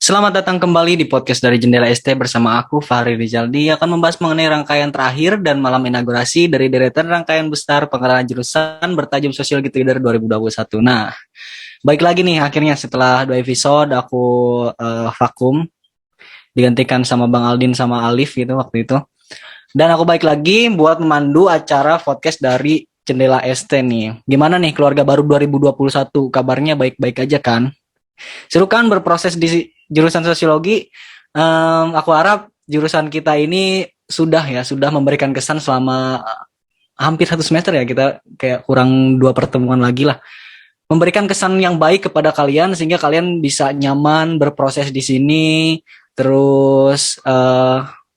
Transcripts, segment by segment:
Selamat datang kembali di podcast dari Jendela ST bersama aku, Fahri Rizaldi, akan membahas mengenai rangkaian terakhir dan malam inaugurasi dari deretan rangkaian besar pengenalan jurusan bertajuk Sosiologi Trader 2021. Nah, baik lagi nih akhirnya setelah 2 episode aku vakum, digantikan sama Bang Aldin sama Alif gitu waktu itu. Dan aku baik lagi buat memandu acara podcast dari Jendela ST nih. Gimana nih keluarga baru 2021? Kabarnya baik-baik aja kan? Seru kan berproses di jurusan sosiologi. Aku harap jurusan kita ini sudah memberikan kesan selama hampir 1 semester ya, kita kayak kurang 2 pertemuan lagi lah. Memberikan kesan yang baik kepada kalian sehingga kalian bisa nyaman berproses di sini, terus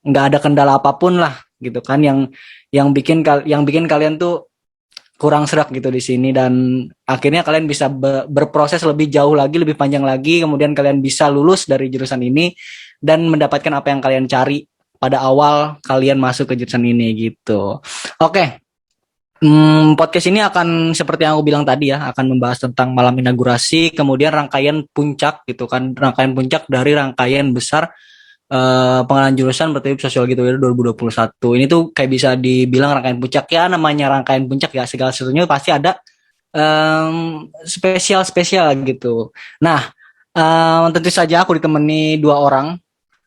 nggak ada kendala apapun lah gitu kan yang bikin kalian tuh kurang serak gitu di sini, dan akhirnya kalian bisa berproses lebih jauh lagi, lebih panjang lagi, kemudian kalian bisa lulus dari jurusan ini dan mendapatkan apa yang kalian cari pada awal kalian masuk ke jurusan ini gitu. Oke, podcast ini akan seperti yang aku bilang tadi ya, akan membahas tentang malam inaugurasi, kemudian rangkaian puncak gitu kan, rangkaian puncak dari rangkaian besar pengenalan jurusan bertajuk Sosiologi 2021. Ini tuh kayak bisa dibilang rangkaian puncak ya, namanya rangkaian puncak ya, segala sesuatunya pasti ada spesial-spesial gitu. Nah, tentu saja aku ditemani dua orang.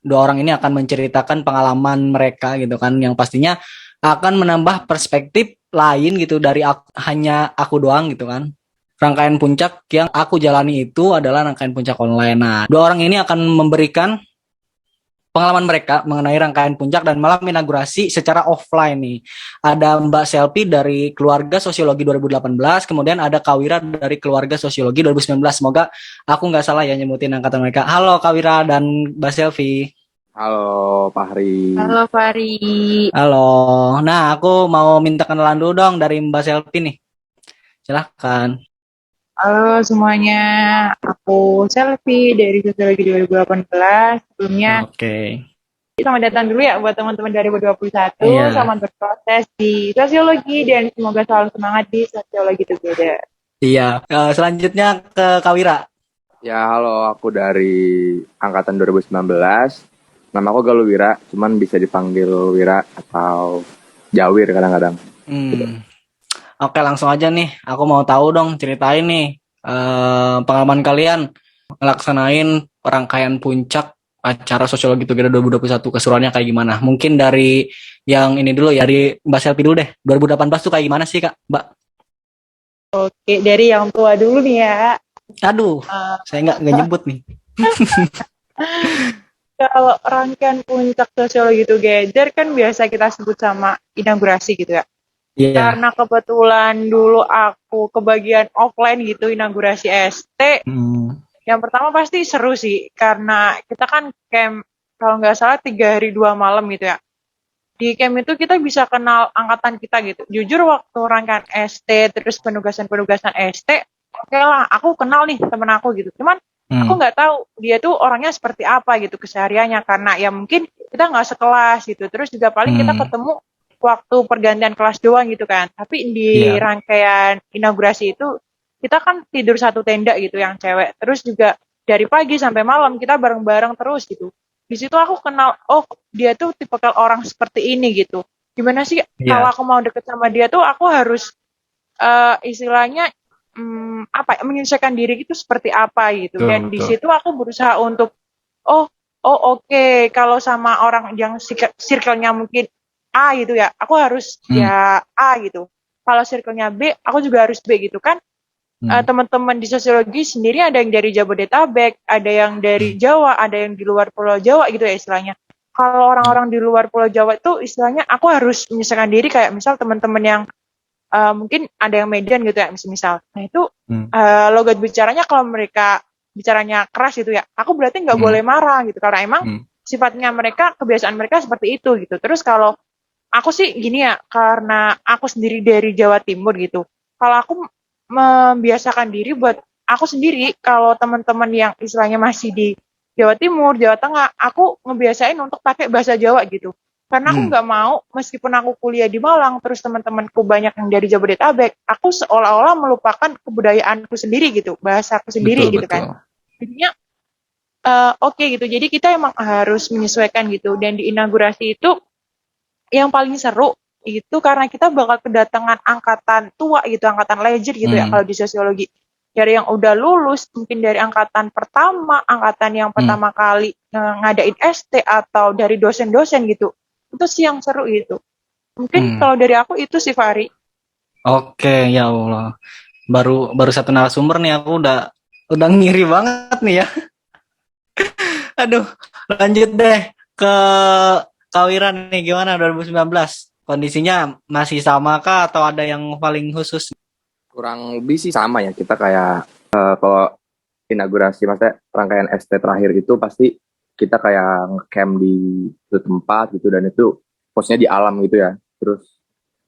Dua orang ini akan menceritakan pengalaman mereka gitu kan, yang pastinya akan menambah perspektif lain gitu dari hanya aku doang gitu kan. Rangkaian puncak yang aku jalani itu adalah rangkaian puncak online. Nah, dua orang ini akan memberikan pengalaman mereka mengenai rangkaian puncak dan malam inaugurasi secara offline nih. Ada Mbak Selvi dari keluarga Sosiologi 2018, kemudian ada Kawira dari keluarga Sosiologi 2019. Semoga aku nggak salah ya nyebutin angkatan mereka. Halo Kawira dan Mbak Selvi. Halo, Fahri. Halo Fari. Halo. Nah, aku mau minta kenalan dulu dong dari Mbak Selvi nih. Silahkan. Halo semuanya, aku Selvi dari Sosiologi 2018. Sebelumnya, Oke. selamat datang dulu ya buat teman-teman 2021. Iya. Selamat berproses di Sosiologi dan semoga selalu semangat di Sosiologi Together. Iya. Selanjutnya ke Kawira. Ya, halo, aku dari angkatan 2019. Nama aku Galuh Wira, cuman bisa dipanggil Wira atau Jawir kadang-kadang. Oke, langsung aja nih. Aku mau tahu dong, ceritain nih pengalaman kalian ngelaksanain rangkaian puncak acara Sosiologi Together 2021, keseruannya kayak gimana? Mungkin dari yang ini dulu ya, dari Mbak Selvi dulu deh. 2018 tuh kayak gimana sih, Kak, Mbak? Oke, dari yang tua dulu nih ya. Aduh, saya nggak nyebut nih. Kalau rangkaian puncak Sosiologi Together kan biasa kita sebut sama inaugurasi gitu ya. Iya. Karena kebetulan dulu aku kebagian offline gitu, inaugurasi ST. Yang pertama pasti seru sih, karena kita kan camp, kalau nggak salah 3 hari 2 malam gitu ya. Di camp itu kita bisa kenal angkatan kita gitu. Jujur waktu rangkaian ST, terus penugasan-penugasan ST, oke lah, aku kenal nih temen aku gitu. Cuman aku nggak tahu dia tuh orangnya seperti apa gitu kesehariannya, karena ya mungkin kita nggak sekelas gitu. Terus juga paling kita ketemu waktu pergantian kelas doang gitu kan. Tapi di rangkaian inaugurasi itu kita kan tidur satu tenda gitu yang cewek. Terus juga dari pagi sampai malam kita bareng-bareng terus gitu. Di situ aku kenal, oh dia tuh tipe orang seperti ini gitu. Gimana sih kalau aku mau deket sama dia tuh aku harus istilahnya menyesuaikan diri gitu seperti apa gitu. Dan di situ aku berusaha untuk oke, kalau sama orang yang circle-nya mungkin A gitu ya, aku harus ya A gitu. Kalau circle-nya B, aku juga harus B gitu kan. Teman-teman di sosiologi sendiri ada yang dari Jabodetabek, ada yang dari Jawa, ada yang di luar Pulau Jawa gitu ya istilahnya. Kalau orang-orang di luar Pulau Jawa itu istilahnya aku harus menyesuaikan diri, kayak misal teman-teman yang mungkin ada yang Medan gitu ya misal. Nah itu logat bicaranya kalau mereka bicaranya keras gitu ya, aku berarti nggak boleh marah gitu, karena emang sifatnya mereka, kebiasaan mereka seperti itu gitu. Terus kalau aku sih gini ya, karena aku sendiri dari Jawa Timur gitu. Kalau aku membiasakan diri buat aku sendiri, kalau teman-teman yang istilahnya masih di Jawa Timur, Jawa Tengah, aku ngebiasain untuk pakai bahasa Jawa gitu. Karena aku nggak mau, meskipun aku kuliah di Malang, terus teman-temanku banyak yang dari Jabodetabek, aku seolah-olah melupakan kebudayaanku sendiri gitu, bahasaku sendiri gitu kan. Jadinya oke gitu. Jadi kita emang harus menyesuaikan gitu. Dan di inaugurasi itu yang paling seru itu karena kita bakal kedatangan angkatan tua gitu, angkatan legend gitu ya Hmm. kalau di sosiologi. Dari yang udah lulus, mungkin dari angkatan pertama, angkatan yang pertama kali ngadain ST atau dari dosen-dosen gitu. Itu sih yang seru gitu. Mungkin Hmm. kalau dari aku itu sih Fahri. Oke, ya Allah. Baru baru satu narasumber nih aku udah ngiri banget nih ya. Aduh, lanjut deh ke Kawiran nih gimana 2019? Kondisinya masih sama kah atau ada yang paling khusus? Kurang lebih sih sama ya, kita kayak kalau inaugurasi maksudnya rangkaian ST terakhir itu pasti kita kayak ngecamp di satu tempat gitu, dan itu posnya di alam gitu ya, terus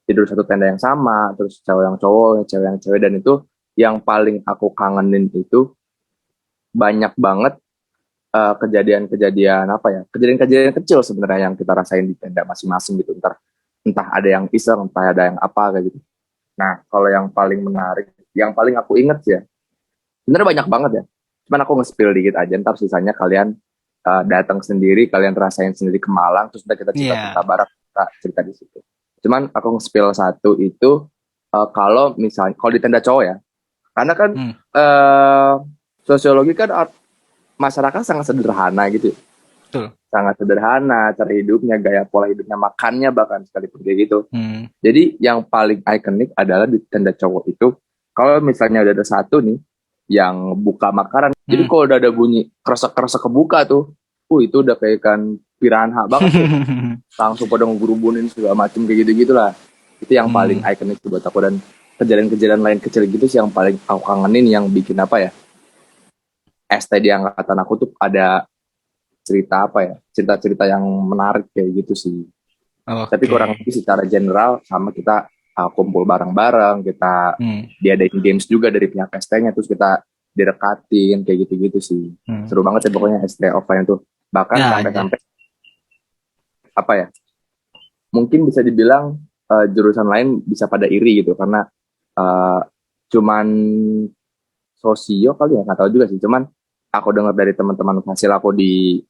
tidur satu tenda yang sama, terus cewek yang cowok, cewek yang cewek, dan itu yang paling aku kangenin itu banyak banget kejadian-kejadian apa ya, kejadian-kejadian kecil sebenarnya yang kita rasain di tenda masing-masing gitu, entah ada yang iseng, entah ada yang apa kayak gitu. Nah, kalau yang paling menarik, yang paling aku inget sih ya, sebenarnya banyak banget ya. Cuman aku nge-spill dikit aja, ntar sisanya kalian datang sendiri, kalian rasain sendiri ke Malang, terus udah kita cerita-cerita Iya. bareng, kita cerita di situ. Cuman aku nge-spill satu itu, kalau misalnya, kalau di tenda cowok ya, karena kan Hmm. eh, sosiologi kan masyarakat sangat sederhana gitu, Betul. sangat sederhana cara hidupnya, gaya pola hidupnya, makannya bahkan sekalipun kayak gitu. Hmm. Jadi yang paling ikonik adalah di tenda cowok itu, kalau misalnya udah ada satu nih yang buka makanan, jadi Hmm. kalau udah ada bunyi kresek-kresek kebuka tuh, itu udah kayak ikan piranha banget tuh, langsung pada ngegerubunin segala macem kayak gitu-gitulah. Itu yang paling Hmm. ikonik buat aku, dan kejadian-kejadian lain kecil gitu sih yang paling aku kangenin, yang bikin apa ya, ST di angkatan aku tuh ada cerita apa ya, cerita-cerita yang menarik kayak gitu sih. Tapi kurang Oke. lebih secara general sama kita kumpul bareng-bareng, kita Hmm. diadain games juga dari pihak ST-nya, terus kita direkatin kayak gitu-gitu sih. Hmm. Seru banget ya pokoknya ST offline tuh. Bahkan Ya, ya. sampai-sampai apa ya? Mungkin bisa dibilang jurusan lain bisa pada iri gitu, karena uh, cuman sosio kali ya, nggak tahu juga sih. Cuman aku dengar dari teman-teman hasil aku di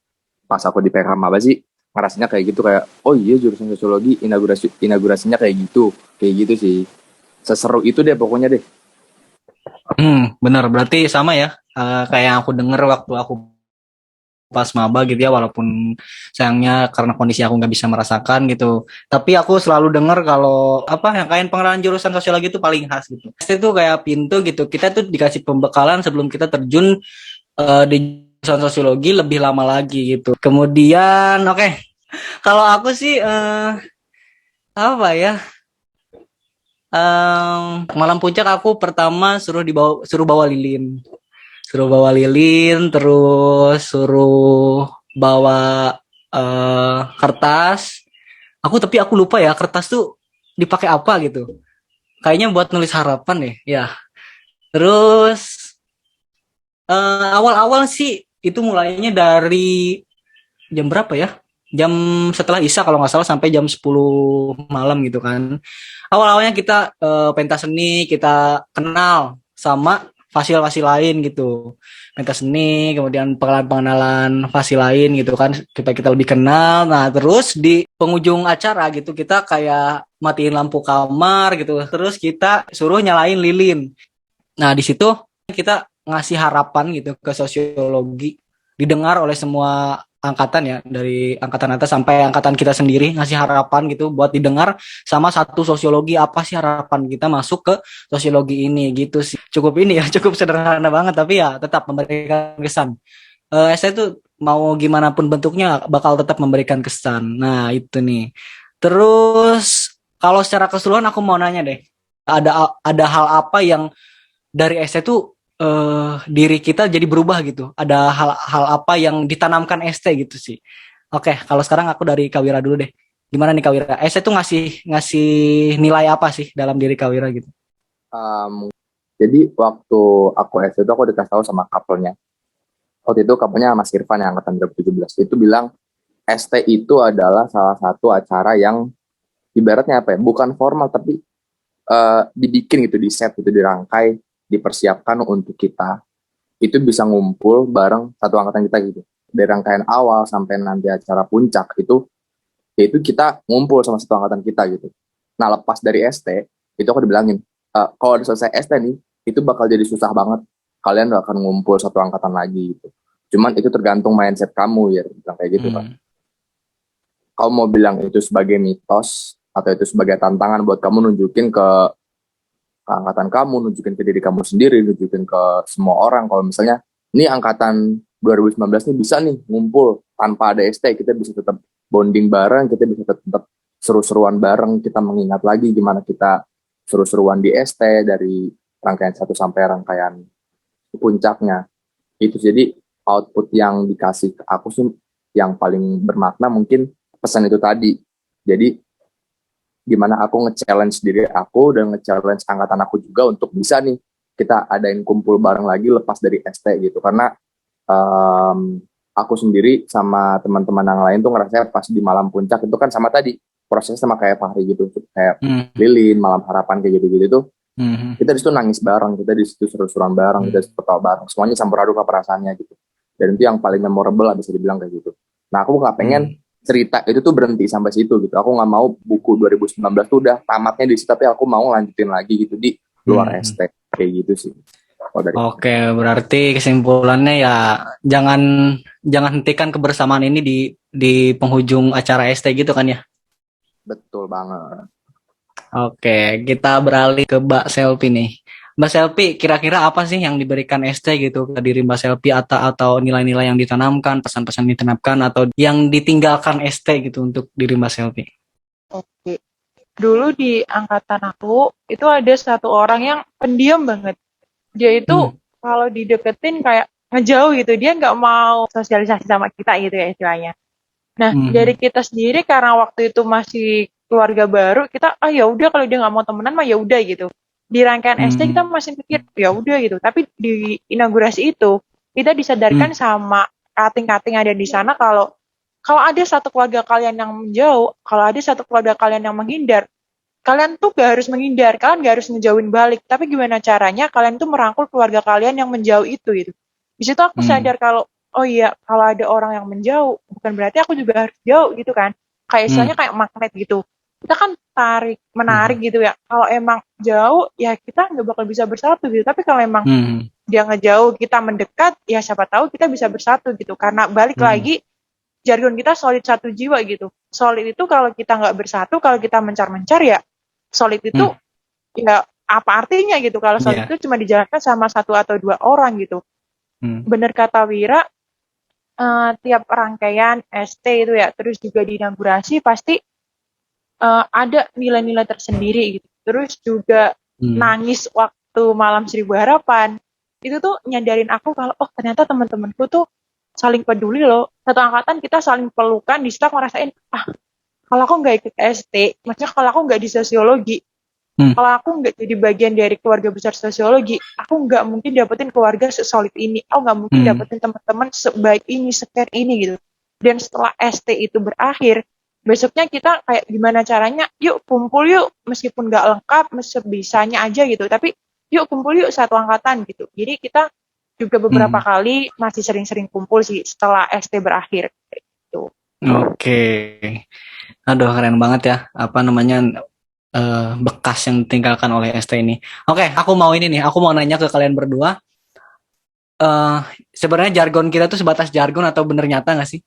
pas aku di PK Maba sih, ngerasanya kayak gitu, kayak oh iya jurusan sosiologi inaugurasinya kayak gitu sih, seseru itu deh pokoknya deh. Benar. Berarti sama ya. Kayak yang aku denger waktu aku pas maba gitu ya, walaupun sayangnya karena kondisi aku nggak bisa merasakan gitu. Tapi aku selalu dengar kalau apa yang kayak pengenalan jurusan sosiologi itu paling khas gitu. Itu kayak pintu gitu. Kita tuh dikasih pembekalan sebelum kita terjun di jurusan sosiologi lebih lama lagi gitu. Kemudian oke, kalau aku sih apa ya? Malam puncak aku pertama suruh bawa lilin. Suruh bawa lilin, terus suruh bawa kertas. Tapi aku lupa ya kertas tuh dipakai apa gitu. Kayaknya buat nulis harapan deh, ya. Terus awal-awal sih itu mulainya dari jam berapa ya? Jam setelah Isya kalau nggak salah sampai jam 10 malam gitu kan. Awal-awalnya kita pentas seni, kita kenal sama fasil-fasil lain gitu. Pentas seni, kemudian pengenalan-pengenalan fasil lain gitu kan. Kita lebih kenal. Nah, terus di penghujung acara gitu kita kayak matiin lampu kamar gitu. Terus kita suruh nyalain lilin. Nah, di situ kita ngasih harapan gitu ke sosiologi, didengar oleh semua angkatan ya, dari angkatan atas sampai angkatan kita sendiri, ngasih harapan gitu buat didengar sama satu sosiologi, apa sih harapan kita masuk ke sosiologi ini gitu sih. Cukup ini ya, cukup sederhana banget tapi ya tetap memberikan kesan. Saya tuh mau gimana pun bentuknya bakal tetap memberikan kesan. Nah, itu nih. Terus kalau secara keseluruhan aku mau nanya deh, ada hal apa yang dari ST tuh diri kita jadi berubah gitu. Ada hal-hal apa yang ditanamkan ST gitu sih. Oke, kalau sekarang aku dari Kawira dulu deh. Gimana nih Kawira? ST tuh ngasih ngasih nilai apa sih dalam diri Kawira gitu? Jadi waktu aku SD itu aku dikasih tahu sama couple-nya. Waktu itu couple-nya Mas Irfan yang angkatan 2017. Itu bilang ST itu adalah salah satu acara yang ibaratnya apa ya? Bukan formal tapi dibikin gitu, di set gitu, dirangkai, dipersiapkan untuk kita itu bisa ngumpul bareng satu angkatan kita gitu. Dari rangkaian awal sampai nanti acara puncak itu kita ngumpul sama satu angkatan kita gitu. Nah lepas dari ST, itu aku dibilangin, kalau udah selesai ST nih, itu bakal jadi susah banget. Kalian gak akan ngumpul satu angkatan lagi gitu. Cuman itu tergantung mindset kamu ya, bilang kayak gitu kan. Kamu mau bilang itu sebagai mitos, atau itu sebagai tantangan buat kamu nunjukin ke angkatan kamu, nunjukin ke diri kamu sendiri, nunjukin ke semua orang kalau misalnya ini angkatan 2019 nih bisa nih ngumpul tanpa ada ST, kita bisa tetap bonding bareng, kita bisa tetap seru-seruan bareng, kita mengingat lagi gimana kita seru-seruan di ST dari rangkaian 1 sampai rangkaian puncaknya. Itu jadi output yang dikasih ke aku sih yang paling bermakna mungkin pesan itu tadi. Jadi gimana aku nge-challenge diri aku dan nge-challenge angkatan aku juga untuk bisa nih kita adain kumpul bareng lagi lepas dari ST gitu. Karena aku sendiri sama teman-teman yang lain tuh ngerasa pas di malam puncak itu kan sama tadi prosesnya sama kayak Fahri gitu, kayak Lilin, Malam Harapan kayak gitu-gitu tuh. Kita di situ nangis bareng, kita di situ seru-seruan bareng, kita ketawa bareng, semuanya campur aduk perasaannya gitu. Dan itu yang paling memorable lah bisa dibilang kayak gitu. Nah aku nggak pengen cerita itu tuh berhenti sampai situ gitu. Aku nggak mau buku 2019 tuh udah tamatnya di situ, tapi aku mau lanjutin lagi gitu di luar ST kayak gitu sih. Oke, berarti kesimpulannya ya jangan hentikan kebersamaan ini di penghujung acara ST gitu kan ya? Betul banget. Oke, kita beralih ke Mbak Selvi nih. Mbak Selvi, kira-kira apa sih yang diberikan ST gitu ke diri Mbak Selvi atau nilai-nilai yang ditanamkan, pesan-pesan yang ditanamkan atau yang ditinggalkan ST gitu untuk diri Mbak Selvi? Oke. Dulu di angkatan aku itu ada satu orang yang pendiam banget. Dia itu kalau dideketin kayak ngejauh gitu, dia nggak mau sosialisasi sama kita gitu ya istilahnya. Nah dari kita sendiri karena waktu itu masih keluarga baru, kita ya udah kalau dia nggak mau temenan mah ya udah gitu. Di rangkaian ST kita masih pikir ya udah gitu, tapi di inaugurasi itu kita disadarkan sama kating-kating ada di sana kalau ada satu keluarga kalian yang menjauh, kalau ada satu keluarga kalian yang menghindar, kalian tuh gak harus menghindar, kalian gak harus ngejauhin balik, tapi gimana caranya kalian tuh merangkul keluarga kalian yang menjauh itu gitu. Di situ aku sadar kalau oh iya, kalau ada orang yang menjauh bukan berarti aku juga harus jauh gitu kan. Kayak istilahnya kayak magnet gitu. Kita kan tarik menarik gitu ya. Kalau emang jauh ya kita nggak bakal bisa bersatu gitu. Tapi kalau emang dia ngejauh kita mendekat, ya siapa tahu kita bisa bersatu gitu. Karena balik lagi jargon kita solid satu jiwa gitu. Solid itu kalau kita nggak bersatu, kalau kita mencar-mencar ya solid itu ya apa artinya gitu kalau solid itu cuma dijalankan sama satu atau dua orang gitu. Bener kata Wira, tiap rangkaian ST itu ya, terus juga di inaugurasi pasti ada nilai-nilai tersendiri gitu. Terus juga nangis waktu malam 1000 harapan, itu tuh nyadarin aku kalau oh ternyata teman-temanku tuh saling peduli loh. Satu angkatan kita saling pelukan, di situ aku ngerasain kalau aku nggak ikut ST, maksudnya kalau aku nggak di sosiologi, kalau aku nggak jadi bagian dari keluarga besar sosiologi, aku nggak mungkin dapetin keluarga sesolid ini, aku nggak mungkin dapetin teman-teman sebaik ini, secare ini gitu. Dan setelah ST itu berakhir, besoknya kita kayak gimana caranya, yuk kumpul yuk, meskipun nggak lengkap, sebisanya aja gitu, tapi yuk kumpul yuk satu angkatan gitu. Jadi kita juga beberapa kali masih sering-sering kumpul sih setelah ST berakhir gitu. Oke. Aduh keren banget ya, apa namanya bekas yang ditinggalkan oleh ST ini. Oke, aku mau nanya ke kalian berdua. Sebenarnya jargon kita tuh sebatas jargon atau bener nyata nggak sih?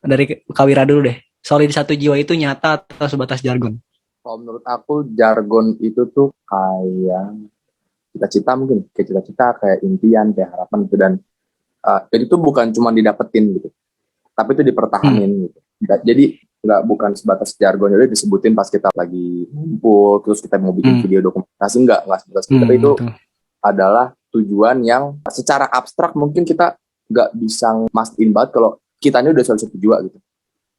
Dari Kawira dulu deh. Solid satu jiwa itu nyata atau sebatas jargon? Kalau menurut aku jargon itu tuh kayak cita-cita mungkin, kayak cita-cita, kayak impian, kayak harapan gitu, dan itu tuh bukan cuma didapetin gitu, tapi itu dipertahanin gitu. Jadi bukan sebatas jargon, jadi disebutin pas kita lagi ngumpul, terus kita mau bikin video dokumentasi, enggak sebatas itu, tapi itu adalah tujuan yang secara abstrak mungkin kita nggak bisa mastiin banget kalau kita ini udah satu jiwa gitu.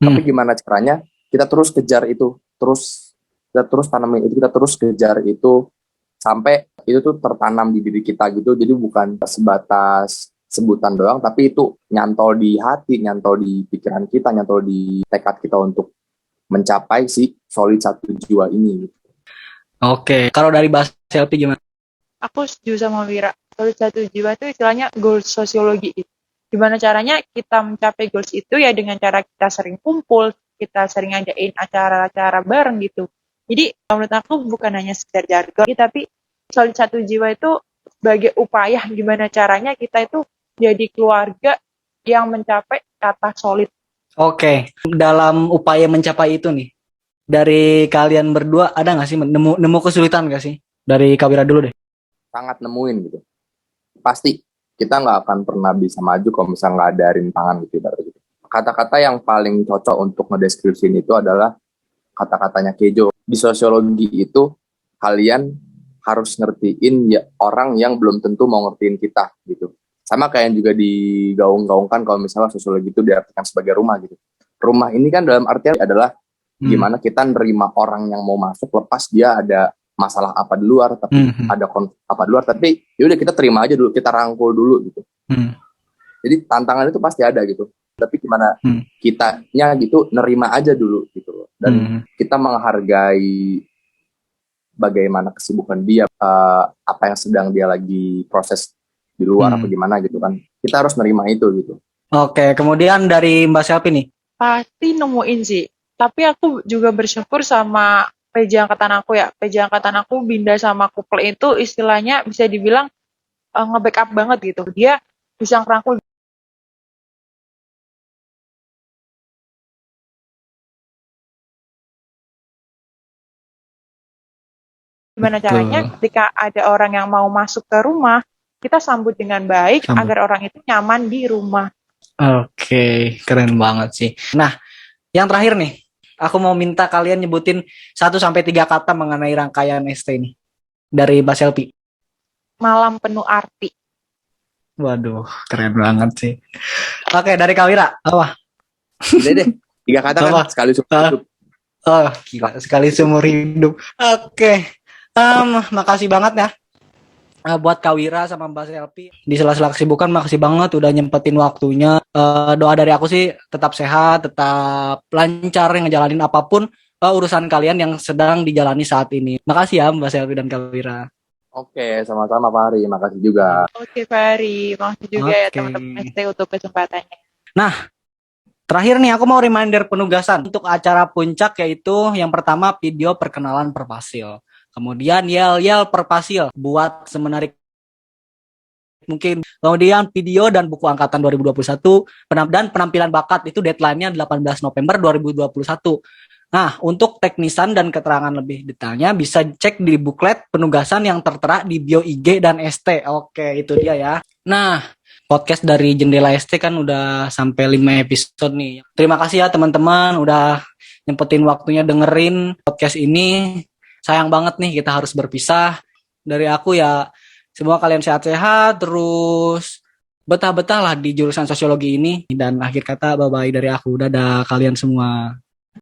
Tapi gimana caranya kita terus kejar itu, kita terus tanamin itu, kita terus kejar itu sampai itu tuh tertanam di diri kita gitu. Jadi bukan sebatas sebutan doang, tapi itu nyantol di hati, nyantol di pikiran kita, nyantol di tekad kita untuk mencapai si solid satu jiwa ini. Oke, kalau dari Mbak Selvi gimana? Aku setuju sama Wira. Solid satu jiwa itu istilahnya goals sosiologi. Gimana caranya kita mencapai goals itu ya dengan cara kita sering kumpul, kita sering ngadain acara-acara bareng gitu. Jadi menurut aku bukan hanya sekedar jargon, tapi solid satu jiwa itu sebagai upaya gimana caranya kita itu jadi keluarga yang mencapai kata solid. Oke, dalam upaya mencapai itu nih, dari kalian berdua ada nggak sih nemu kesulitan nggak sih? Dari Kawira dulu deh. Sangat nemuin gitu. Pasti kita nggak akan pernah bisa maju kalau misalnya nggak ada rintangan gitu. Kata-kata yang paling cocok untuk ngedeskripsiin itu adalah kata-katanya Kejo. Di sosiologi itu kalian harus ngertiin ya orang yang belum tentu mau ngertiin kita gitu. Sama kayak yang juga digaung-gaungkan kalau misalnya sosiologi itu diartikan sebagai rumah gitu. Rumah ini kan dalam artian adalah gimana kita nerima orang yang mau masuk lepas dia ada masalah apa di luar, tapi ada konflik apa di luar, tapi yaudah kita terima aja dulu, kita rangkul dulu gitu. Jadi tantangan itu pasti ada gitu. Tapi gimana kitanya gitu nerima aja dulu gitu loh. Dan kita menghargai bagaimana kesibukan dia, apa yang sedang dia lagi proses di luar apa gimana gitu kan. Kita harus nerima itu gitu. Oke, kemudian dari Mbak Selvi nih. Pasti nemuin sih. Tapi aku juga bersyukur sama PJ angkatan aku ya. PJ angkatan aku Binda sama Kuple itu istilahnya bisa dibilang nge-backup banget gitu. Dia bisa ngerangkul gimana caranya ketika ada orang yang mau masuk ke rumah, kita sambut dengan baik agar orang itu nyaman di rumah. Oke, keren banget sih. Nah, yang terakhir nih, aku mau minta kalian nyebutin 1-3 kata mengenai rangkaian ST ini. Dari Mbak Selvi. Malam penuh arti. Waduh, keren banget sih. Oke, dari Kawira, apa? Udah deh, 3 kata kan sekali seumur hidup. Oh, gila, sekali seumur hidup. Oke, makasih banget ya. Buat Kawira sama Mbak Selvi di sela-sela kesibukan, makasih banget udah nyempetin waktunya. Doa dari aku sih tetap sehat, tetap lancar ngejalanin apapun urusan kalian yang sedang dijalani saat ini. Makasih ya Mbak Selvi dan Kawira. Oke, sama-sama Pak Hari, makasih juga. Oke Pak Hari, makasih juga ya teman-teman ST untuk kesempatannya. Nah, terakhir nih aku mau reminder penugasan untuk acara puncak, yaitu yang pertama video perkenalan Perpasil. Kemudian yel-yel Perpasil buat semenarik mungkin. Kemudian video dan buku angkatan 2021 dan penampilan bakat itu deadline-nya 18 November 2021. Nah, untuk teknisan dan keterangan lebih detailnya bisa cek di buklet penugasan yang tertera di bio IG dan ST. Oke, itu dia ya. Nah, podcast dari Jendela ST kan udah sampai 5 episode nih. Terima kasih ya teman-teman udah nyempetin waktunya dengerin podcast ini. Sayang banget nih kita harus berpisah. Dari aku ya, semoga kalian sehat-sehat, terus betah-betah lah di jurusan sosiologi ini. Dan akhir kata bye-bye dari aku. Dadah kalian semua.